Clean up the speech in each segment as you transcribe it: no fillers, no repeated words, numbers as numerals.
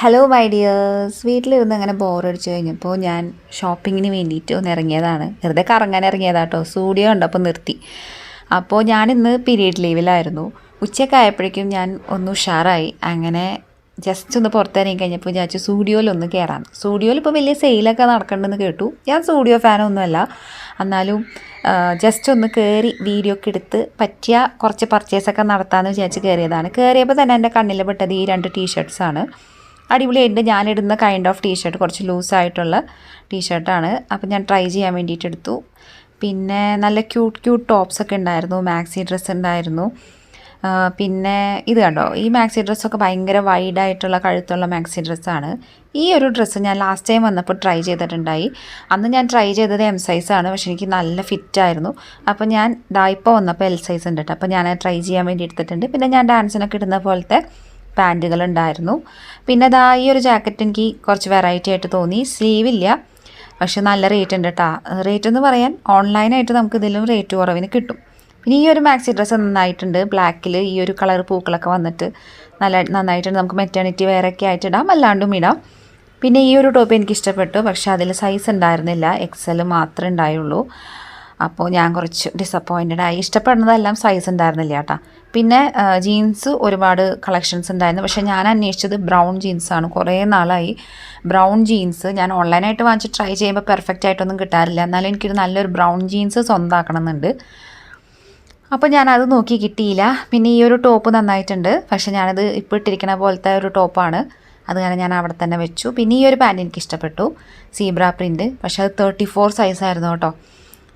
Hello my dears, വീട്ടിലിരുന്ന് അങ്ങനെ ബോറടിച്ച് കഴിഞ്ഞപ്പോൾ ഞാൻ ഷോപ്പിങ്ങിന് വേണ്ടിയിട്ട് ഒന്ന് ഇറങ്ങിയതാണ്. വെറുതെ കറങ്ങാൻ ഇറങ്ങിയതാട്ടോ. സ്റ്റുഡിയോ കണ്ടപ്പോൾ നിർത്തി. അപ്പോൾ ഞാനിന്ന് പീരീഡ് ലീവിലായിരുന്നു. ഉച്ചയൊക്കെ ആയപ്പോഴേക്കും ഞാൻ ഒന്ന് ഉഷാറായി. അങ്ങനെ ജസ്റ്റ് ഒന്ന് പുറത്തിറങ്ങി കഴിഞ്ഞപ്പോൾ വിചാരിച്ചു സ്റ്റുഡിയോയിലൊന്ന് കയറാം. സ്റ്റുഡിയോയിൽ ഇപ്പോൾ വലിയ സെയിലൊക്കെ നടക്കണമെന്ന് കേട്ടു. ഞാൻ സ്റ്റുഡിയോ ഫാനൊന്നുമല്ല, എന്നാലും ജസ്റ്റ് ഒന്ന് കയറി വീഡിയോ ഒക്കെ എടുത്ത് പറ്റിയ കുറച്ച് പർച്ചേസൊക്കെ നടത്താമെന്ന് വിചാരിച്ച് കയറിയതാണ്. കയറിയപ്പോൾ തന്നെ എൻ്റെ കണ്ണിൽ പെട്ടത് ഈ 2 ടീഷർട്ട്സാണ്. അടിപൊളിയായിട്ട് ഞാനിടുന്ന കൈൻഡ് ഓഫ് ടീഷർട്ട്, കുറച്ച് ലൂസായിട്ടുള്ള ടീഷർട്ടാണ്. അപ്പോൾ ഞാൻ ട്രൈ ചെയ്യാൻ വേണ്ടിയിട്ട് എടുത്തു. പിന്നെ നല്ല ക്യൂട്ട് ടോപ്സൊക്കെ ഉണ്ടായിരുന്നു, മാക്സി ഡ്രസ്സ് ഉണ്ടായിരുന്നു. പിന്നെ ഇത് കണ്ടോ, ഈ മാക്സി ഡ്രസ്സൊക്കെ ഭയങ്കര വൈഡായിട്ടുള്ള കഴുത്തുള്ള മാക്സി ഡ്രസ്സാണ്. ഈ ഒരു ഡ്രസ്സ് ഞാൻ ലാസ്റ്റ് ടൈം വന്നപ്പോൾ ട്രൈ ചെയ്തിട്ടുണ്ടായി. അന്ന് ഞാൻ ട്രൈ ചെയ്തത് എം സൈസാണ്, പക്ഷെ എനിക്ക് നല്ല ഫിറ്റായിരുന്നു. അപ്പോൾ ഞാൻ ഇപ്പോൾ വന്നപ്പോൾ എൽ സൈസ് ഉണ്ട് കേട്ടോ. അപ്പോൾ ഞാൻ ട്രൈ ചെയ്യാൻ വേണ്ടി എടുത്തിട്ടുണ്ട്. പിന്നെ ഞാൻ ഡാൻസിനൊക്കെ ഇടുന്ന പോലത്തെ പാൻറ്റുകളുണ്ടായിരുന്നു. പിന്നെ ഈ ഒരു ജാക്കറ്റ് എനിക്ക് കുറച്ച് വെറൈറ്റി ആയിട്ട് തോന്നി. സ്ലീവില്ല, പക്ഷെ നല്ല റേറ്റ് ഉണ്ട് കേട്ടോ. റേറ്റ് എന്ന് പറയാൻ ഓൺലൈനായിട്ട് നമുക്ക് ഇതിലും റേറ്റ് കുറവിന് കിട്ടും. പിന്നെ ഈ ഒരു മാക്സി ഡ്രസ്സ് നന്നായിട്ടുണ്ട്. ബ്ലാക്കിൽ ഈ ഒരു കളർ പൂക്കളൊക്കെ വന്നിട്ട് നന്നായിട്ടുണ്ട്. നമുക്ക് മെറ്റേണിറ്റി വെയറൊക്കെ ആയിട്ട് ഇടാം, അല്ലാണ്ടും ഇടാം. പിന്നെ ഈ ഒരു ടോപ്പ് എനിക്ക് ഇഷ്ടപ്പെട്ടു, പക്ഷേ അതിൽ സൈസ് ഉണ്ടായിരുന്നില്ല, XL മാത്രമേ ഉണ്ടായുള്ളൂ. അപ്പോൾ ഞാൻ കുറച്ച് ഡിസപ്പോയിൻറ്റഡ് ആയി. ഇഷ്ടപ്പെടുന്നതെല്ലാം സൈസ് ഉണ്ടായിരുന്നില്ല കേട്ടോ. പിന്നെ ജീൻസ് ഒരുപാട് കളക്ഷൻസ് ഉണ്ടായിരുന്നു, പക്ഷേ ഞാൻ അന്വേഷിച്ചത് ബ്രൗൺ ജീൻസാണ്. കുറേ നാളായി ബ്രൗൺ ജീൻസ് ഞാൻ ഓൺലൈനായിട്ട് വാങ്ങിച്ച് ട്രൈ ചെയ്യുമ്പോൾ പെർഫെക്റ്റ് ആയിട്ടൊന്നും കിട്ടാറില്ല. എന്നാലും എനിക്കൊരു നല്ലൊരു ബ്രൗൺ ജീൻസ് സ്വന്തമാക്കണം എന്നുണ്ട്. അപ്പോൾ ഞാനത് നോക്കി കിട്ടിയില്ല. പിന്നെ ഈ ഒരു ടോപ്പ് നന്നായിട്ടുണ്ട്, പക്ഷേ ഞാനത് ഇപ്പോൾ ഇട്ടിരിക്കുന്ന പോലത്തെ ഒരു ടോപ്പാണ്. അത് കാരണം ഞാൻ അവിടെ തന്നെ വെച്ചു. പിന്നെ ഈ ഒരു പാൻറ്റ് എനിക്ക് ഇഷ്ടപ്പെട്ടു, സീബ്ര പ്രിൻറ്റ്. പക്ഷേ അത് 34 സൈസായിരുന്നു കേട്ടോ.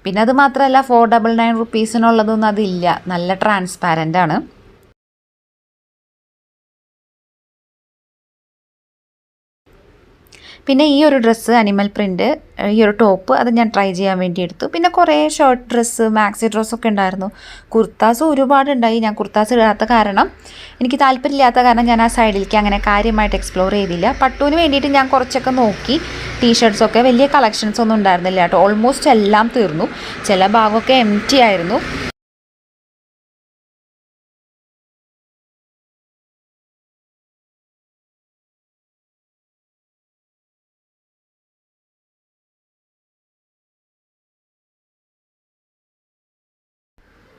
പിന്നെ അത് മാത്രമല്ല, 499 റുപ്പീസിനുള്ളതൊന്നും അതില്ല, നല്ല ട്രാൻസ്പാരൻ്റ് ആണ്. പിന്നെ ഈ ഒരു ഡ്രസ്സ് അനിമൽ പ്രിൻറ്റ്, ഈ ഒരു ടോപ്പ് അത് ഞാൻ ട്രൈ ചെയ്യാൻ വേണ്ടി എടുത്തു. പിന്നെ കുറേ ഷർട്ട് ഡ്രസ്സ്, മാക്സി ഡ്രസ്സൊക്കെ ഉണ്ടായിരുന്നു. കുർത്താസ് ഒരുപാടുണ്ടായി. ഞാൻ കുർത്താസ് ഇടാത്ത കാരണം, എനിക്ക് താല്പര്യമില്ലാത്ത കാരണം ഞാൻ ആ സൈഡിലേക്ക് അങ്ങനെ കാര്യമായിട്ട് എക്സ്പ്ലോർ ചെയ്തില്ല. പട്ടുവിന് വേണ്ടിയിട്ട് ഞാൻ കുറച്ചൊക്കെ നോക്കി. ടീഷർട്ട്സൊക്കെ വലിയ കളക്ഷൻസ് ഒന്നും ഉണ്ടായിരുന്നില്ല കേട്ടോ. ഓൾമോസ്റ്റ് എല്ലാം തീർന്നു. ചില ഭാഗമൊക്കെ എംപ്റ്റി ആയിരുന്നു.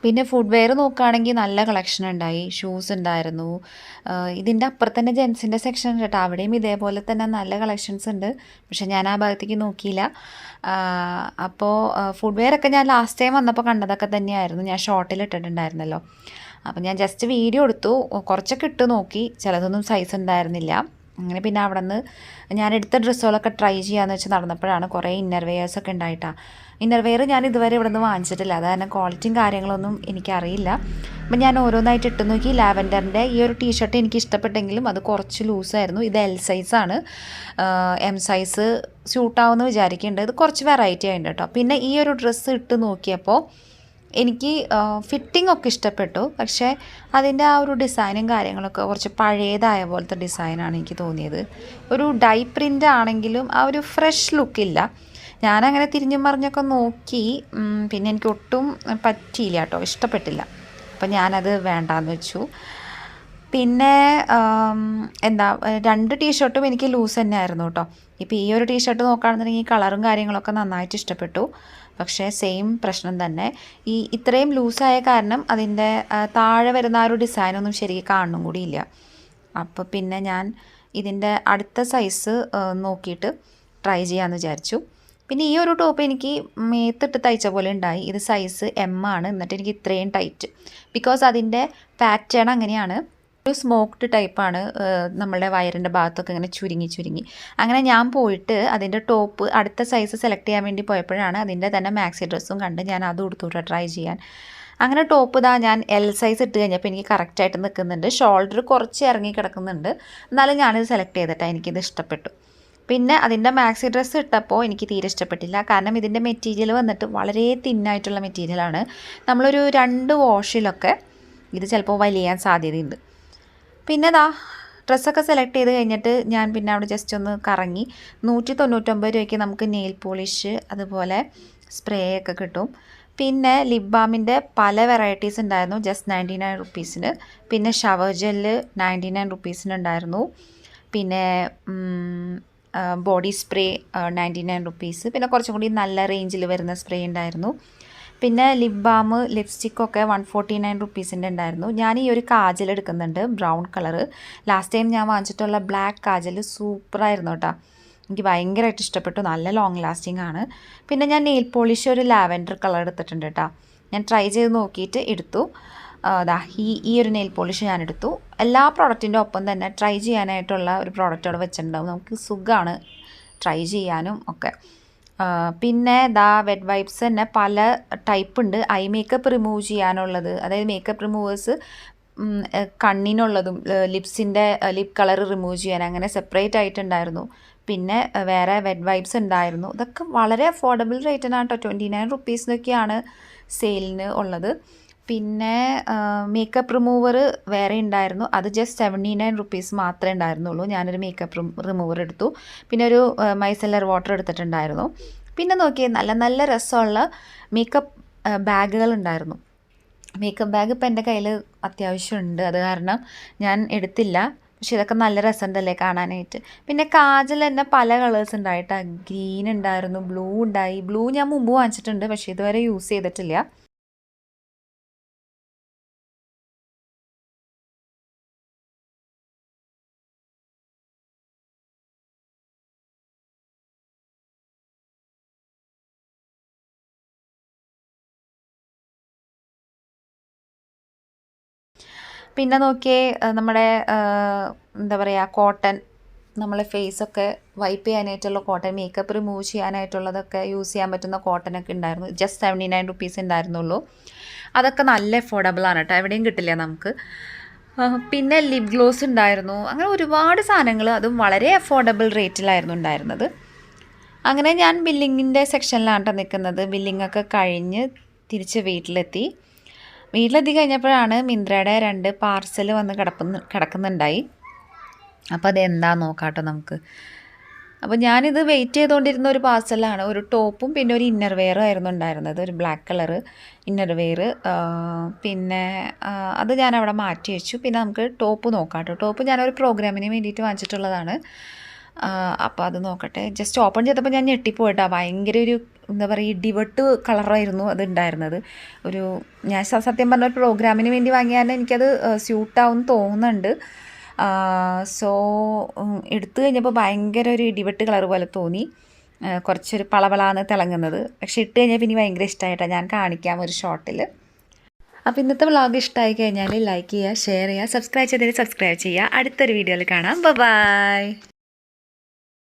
പിന്നെ ഫുഡ് വെയർ നോക്കുകയാണെങ്കിൽ നല്ല കളക്ഷൻ ഉണ്ടായി. ഷൂസ് ഉണ്ടായിരുന്നു. ഇതിൻ്റെ അപ്പുറത്ത് തന്നെ ജെൻസിൻ്റെ സെക്ഷൻ ഉണ്ട് കേട്ടോ. അവിടെയും ഇതേപോലെ തന്നെ നല്ല കളക്ഷൻസ് ഉണ്ട്, പക്ഷെ ഞാൻ ആ ഭാഗത്തേക്ക് നോക്കിയില്ല. അപ്പോൾ ഫുഡ് വെയർ ഒക്കെ ഞാൻ ലാസ്റ്റ് ടൈം വന്നപ്പോൾ കണ്ടതൊക്കെ തന്നെയായിരുന്നു. ഞാൻ ഷോർട്ടിൽ ഇട്ടിട്ടുണ്ടായിരുന്നല്ലോ. അപ്പോൾ ഞാൻ ജസ്റ്റ് വീഡിയോ എടുത്തു, കുറച്ചൊക്കെ ഇട്ട് നോക്കി. ചിലതൊന്നും സൈസ് ഉണ്ടായിരുന്നില്ല. അങ്ങനെ പിന്നെ അവിടെ നിന്ന് ഞാൻ എടുത്ത ഡ്രസ്സുകളൊക്കെ ട്രൈ ചെയ്യാമെന്ന് വെച്ച് നടന്നപ്പോഴാണ് കുറേ ഇന്നർ വെയേഴ്സൊക്കെ ഉണ്ടായിട്ടാണ്. ഇന്നർ വെയർ ഞാൻ ഇതുവരെ ഇവിടെ നിന്ന് വാങ്ങിച്ചിട്ടില്ല, അത് കാരണം ക്വാളിറ്റിയും കാര്യങ്ങളൊന്നും എനിക്കറിയില്ല. അപ്പം ഞാൻ ഓരോന്നായിട്ട് ഇട്ട് നോക്കി. ലാവൻഡറിൻ്റെ ഈ ഒരു ടീഷർട്ട് എനിക്ക് ഇഷ്ടപ്പെട്ടെങ്കിലും അത് കുറച്ച് ലൂസായിരുന്നു. ഇത് എൽ സൈസാണ്. എം സൈസ് സ്യൂട്ടാവുമെന്ന് വിചാരിക്കുന്നുണ്ട്. ഇത് കുറച്ച് വെറൈറ്റി ആയിട്ടുണ്ട് കേട്ടോ. പിന്നെ ഈ ഒരു ഡ്രസ്സ് ഇട്ട് നോക്കിയപ്പോൾ എനിക്ക് ഫിറ്റിംഗ് ഒക്കെ ഇഷ്ടപ്പെട്ടു, പക്ഷേ അതിൻ്റെ ആ ഒരു ഡിസൈനും കാര്യങ്ങളൊക്കെ കുറച്ച് പഴയതായ പോലത്തെ ഡിസൈനാണ് എനിക്ക് തോന്നിയത്. ഒരു ഡൈ പ്രിൻ്റ് ആണെങ്കിലും ആ ഒരു ഫ്രഷ് ലുക്കില്ല. ഞാനങ്ങനെ തിരിഞ്ഞും മറിഞ്ഞൊക്കെ നോക്കി, പിന്നെ എനിക്ക് ഒട്ടും പറ്റിയില്ല കേട്ടോ, ഇഷ്ടപ്പെട്ടില്ല. അപ്പം ഞാനത് വേണ്ടാന്ന് വെച്ചു. പിന്നെ എന്താ, 2 ടീഷർട്ടും എനിക്ക് ലൂസ് തന്നെ ആയിരുന്നു കേട്ടോ. ഇപ്പോൾ ഈ ഒരു ടീഷർട്ട് നോക്കുകയാണെന്നുണ്ടെങ്കിൽ കളറും കാര്യങ്ങളൊക്കെ നന്നായിട്ട് ഇഷ്ടപ്പെട്ടു, പക്ഷേ സെയിം പ്രശ്നം തന്നെ. ഇത്രയും ലൂസായ കാരണം അതിൻ്റെ താഴെ വരുന്ന ആ ഒരു ഡിസൈനൊന്നും ശരിക്കും കാണുന്നും കൂടിയില്ല. അപ്പോൾ പിന്നെ ഞാൻ ഇതിൻ്റെ അടുത്ത സൈസ് നോക്കിയിട്ട് ട്രൈ ചെയ്യാമെന്ന് വിചാരിച്ചു. പിന്നെ ഈ ഒരു ടോപ്പ് എനിക്ക് മേത്തിട്ട് തയ്ച്ച പോലെ ഉണ്ടായി. ഇത് സൈസ് M ആണ്, എന്നിട്ട് എനിക്ക് ഇത്രയും ടൈറ്റ്. ബിക്കോസ് അതിൻ്റെ പാറ്റേൺ അങ്ങനെയാണ്, ഒരു സ്മോക്ഡ് ടൈപ്പാണ്. നമ്മളുടെ വയറിൻ്റെ ഭാഗത്തൊക്കെ ഇങ്ങനെ ചുരുങ്ങി. അങ്ങനെ ഞാൻ പോയിട്ട് അതിൻ്റെ ടോപ്പ് അടുത്ത സൈസ് സെലക്ട് ചെയ്യാൻ വേണ്ടി പോയപ്പോഴാണ് അതിൻ്റെ തന്നെ മാക്സി ഡ്രസ്സും കണ്ട് ഞാൻ അത് കൊടുത്തു ട്രൈ ചെയ്യാൻ. അങ്ങനെ ടോപ്പ് ഞാൻ L സൈസ് ഇട്ട് കഴിഞ്ഞപ്പോൾ എനിക്ക് കറക്റ്റായിട്ട് നിൽക്കുന്നുണ്ട്. ഷോൾഡർ കുറച്ച് ഇറങ്ങി കിടക്കുന്നുണ്ട്, എന്നാലും ഞാനിത് സെലക്ട് ചെയ്തിട്ടാണ് എനിക്കിത് ഇഷ്ടപ്പെട്ടു. പിന്നെ അതിൻ്റെ മാക്സി ഡ്രസ്സ് ഇട്ടപ്പോൾ എനിക്ക് തീരെ ഇഷ്ടപ്പെട്ടില്ല, കാരണം ഇതിൻ്റെ മെറ്റീരിയൽ വന്നിട്ട് വളരെ തിന്നായിട്ടുള്ള മെറ്റീരിയലാണ്. നമ്മളൊരു 2 വാഷിലൊക്കെ ഇത് ചിലപ്പോൾ വലിയാൻ സാധ്യതയുണ്ട്. പിന്നെ ഡ്രസ്സൊക്കെ സെലക്ട് ചെയ്ത് കഴിഞ്ഞിട്ട് ഞാൻ പിന്നെ അവിടെ ജസ്റ്റ് ഒന്ന് കറങ്ങി. 199 രൂപയ്ക്ക് നമുക്ക് നെയിൽ പോളിഷ് അതുപോലെ സ്പ്രേ ഒക്കെ കിട്ടും. പിന്നെ ലിപ് ബാമിൻ്റെ പല വെറൈറ്റീസ് ഉണ്ടായിരുന്നു, ജസ്റ്റ് 99 റുപ്പീസിന്. പിന്നെ ഷവർ ജെല്ല് 99 റുപ്പീസിന് ഉണ്ടായിരുന്നു. പിന്നെ ബോഡി സ്പ്രേ 99 റുപ്പീസ്. പിന്നെ കുറച്ചും കൂടി നല്ല റേഞ്ചിൽ വരുന്ന സ്പ്രേ ഉണ്ടായിരുന്നു. പിന്നെ ലിപ് ബാം ലിപ്സ്റ്റിക്കൊക്കെ 149 റുപ്പീസിൻ്റെ ഉണ്ടായിരുന്നു. ഞാൻ ഈ ഒരു കാജൽ എടുക്കുന്നുണ്ട്, ബ്രൗൺ കളറ്. ലാസ്റ്റ് ടൈം ഞാൻ വാങ്ങിച്ചിട്ടുള്ള ബ്ലാക്ക് കാജൽ സൂപ്പറായിരുന്നു കേട്ടോ. എനിക്ക് ഭയങ്കരമായിട്ട് ഇഷ്ടപ്പെട്ടു, നല്ല ലോങ് ലാസ്റ്റിംഗ് ആണ്. പിന്നെ ഞാൻ നെയിൽ പോളിഷ് ഒരു ലാവൻഡർ കളർ എടുത്തിട്ടുണ്ട് കേട്ടോ. ഞാൻ ട്രൈ ചെയ്ത് നോക്കിയിട്ട് എടുത്തു. അതാ ഈ ഒരു നെയിൽ പോളിഷ് ഞാൻ എടുത്തു. എല്ലാ പ്രോഡക്റ്റിൻ്റെ ഒപ്പം തന്നെ ട്രൈ ചെയ്യാനായിട്ടുള്ള ഒരു പ്രോഡക്റ്റ് അവിടെ വെച്ചിട്ടുണ്ടാവും. നമുക്ക് സുഖമാണ് ട്രൈ ചെയ്യാനും ഒക്കെ. പിന്നെ വെറ്റ് വൈപ്സ് തന്നെ പല ടൈപ്പ് ഉണ്ട്. ഐ മേക്കപ്പ് റിമൂവ് ചെയ്യാനുള്ളത്, അതായത് മേക്കപ്പ് റിമൂവേഴ്സ് കണ്ണിനുള്ളതും ലിപ്സിൻ്റെ ലിപ് കളർ റിമൂവ് ചെയ്യാൻ അങ്ങനെ സെപ്പറേറ്റ് ആയിട്ടുണ്ടായിരുന്നു. പിന്നെ വേറെ വെറ്റ് വൈപ്സ് ഉണ്ടായിരുന്നു. ഇതൊക്കെ വളരെ അഫോർഡബിൾ റേറ്റിനാണ് കേട്ടോ. 29 റുപ്പീസിനൊക്കെയാണ് സെയിലിന് ഉള്ളത്. പിന്നെ മേക്കപ്പ് റിമൂവർ വേറെ ഉണ്ടായിരുന്നു, അത് ജസ്റ്റ് 79 റുപ്പീസ് മാത്രമേ ഉണ്ടായിരുന്നുള്ളൂ. ഞാനൊരു മേക്കപ്പ് റിമൂവർ എടുത്തു. പിന്നെ ഒരു മൈസെല്ലർ വാട്ടർ എടുത്തിട്ടുണ്ടായിരുന്നു. പിന്നെ നോക്കിയേ, നല്ല നല്ല രസമുള്ള മേക്കപ്പ് ബാഗുകൾ ഉണ്ടായിരുന്നു. മേക്കപ്പ് ബാഗ് ഇപ്പം എൻ്റെ കയ്യിൽ അത്യാവശ്യമുണ്ട്, അത് കാരണം ഞാൻ എടുത്തില്ല. പക്ഷെ ഇതൊക്കെ നല്ല രസമുണ്ടല്ലേ കാണാനായിട്ട്. പിന്നെ കാജൽ തന്നെ പല കളേഴ്സ് ഉണ്ടായിട്ടാ. ഗ്രീൻ ഉണ്ടായിരുന്നു, ബ്ലൂ ഉണ്ടായി. ബ്ലൂ ഞാൻ മുമ്പ് വാങ്ങിച്ചിട്ടുണ്ട്, പക്ഷേ ഇതുവരെ യൂസ് ചെയ്തിട്ടില്ല. പിന്നെ നോക്കിയേ, നമ്മുടെ എന്താ പറയുക, കോട്ടൺ, നമ്മളെ ഫേസൊക്കെ വൈപ്പ് ചെയ്യാനായിട്ടുള്ള കോട്ടൺ, മേക്കപ്പ് റിമൂവ് ചെയ്യാനായിട്ടുള്ളതൊക്കെ യൂസ് ചെയ്യാൻ പറ്റുന്ന കോട്ടനൊക്കെ ഉണ്ടായിരുന്നു. ജസ്റ്റ് 79 റുപ്പീസ് ഉണ്ടായിരുന്നുള്ളൂ. അതൊക്കെ നല്ല അഫോർഡബിളാണ് കേട്ടോ, എവിടെയും കിട്ടില്ല നമുക്ക്. പിന്നെ ലിപ് ഗ്ലോസ് ഉണ്ടായിരുന്നു. അങ്ങനെ ഒരുപാട് സാധനങ്ങൾ, അതും വളരെ അഫോർഡബിൾ റേറ്റിലായിരുന്നു ഉണ്ടായിരുന്നത്. അങ്ങനെ ഞാൻ ബില്ലിങ്ങിൻ്റെ സെക്ഷനിലാണ് കേട്ടോ നിൽക്കുന്നത്. ബില്ലിങ്ങൊക്കെ കഴിഞ്ഞ് തിരിച്ച് വീട്ടിലെത്തി കഴിഞ്ഞപ്പോഴാണ് മിന്ത്രയുടെ 2 പാർസൽ വന്ന് കിടക്കുന്നുണ്ടായി. അപ്പോൾ അതെന്താ നോക്കാം കേട്ടോ നമുക്ക്. അപ്പോൾ ഞാനിത് വെയിറ്റ് ചെയ്തുകൊണ്ടിരുന്ന ഒരു പാർസലാണ്. ഒരു ടോപ്പും പിന്നെ ഒരു ഇന്നർ വെയറും ആയിരുന്നു ഉണ്ടായിരുന്നത്, ഒരു ബ്ലാക്ക് കളറ് ഇന്നർ വെയർ. പിന്നെ അത് ഞാൻ അവിടെ മാറ്റി വെച്ചു. പിന്നെ നമുക്ക് ടോപ്പ് നോക്കാം കേട്ടോ. ടോപ്പ് ഞാനൊരു പ്രോഗ്രാമിന് വേണ്ടിയിട്ട് വാങ്ങിച്ചിട്ടുള്ളതാണ്. അപ്പോൾ അത് നോക്കട്ടെ. ജസ്റ്റ് ഓപ്പൺ ചെയ്തപ്പോൾ ഞാൻ ഞെട്ടിപ്പോയിട്ടാ. ഭയങ്കര ഒരു എന്താ പറയുക, ഇടിവെട്ട് കളറായിരുന്നു അത് ഉണ്ടായിരുന്നത്. ഞാൻ സത്യം പറഞ്ഞ ഒരു പ്രോഗ്രാമിന് വേണ്ടി വാങ്ങിയാൽ എനിക്കത് സ്യൂട്ടാവും തോന്നുന്നുണ്ട്. സോ എടുത്തു കഴിഞ്ഞപ്പോൾ ഭയങ്കര ഒരു ഇടിവെട്ട് കളർ പോലെ തോന്നി, കുറച്ചൊരു പളവളാന്ന് തിളങ്ങുന്നത്. പക്ഷെ ഇട്ട് കഴിഞ്ഞാൽ പിന്നെ ഭയങ്കര ഇഷ്ടമായിട്ടാണ്. ഞാൻ കാണിക്കാം ഒരു ഷോർട്ടിൽ. അപ്പോൾ ഇന്നത്തെ വ്ളോഗ് ഇഷ്ടമായി കഴിഞ്ഞാൽ ലൈക്ക് ചെയ്യുക, ഷെയർ ചെയ്യുക, സബ്സ്ക്രൈബ് ചെയ്യുക. അടുത്തൊരു വീഡിയോയിൽ കാണാം. ബൈ.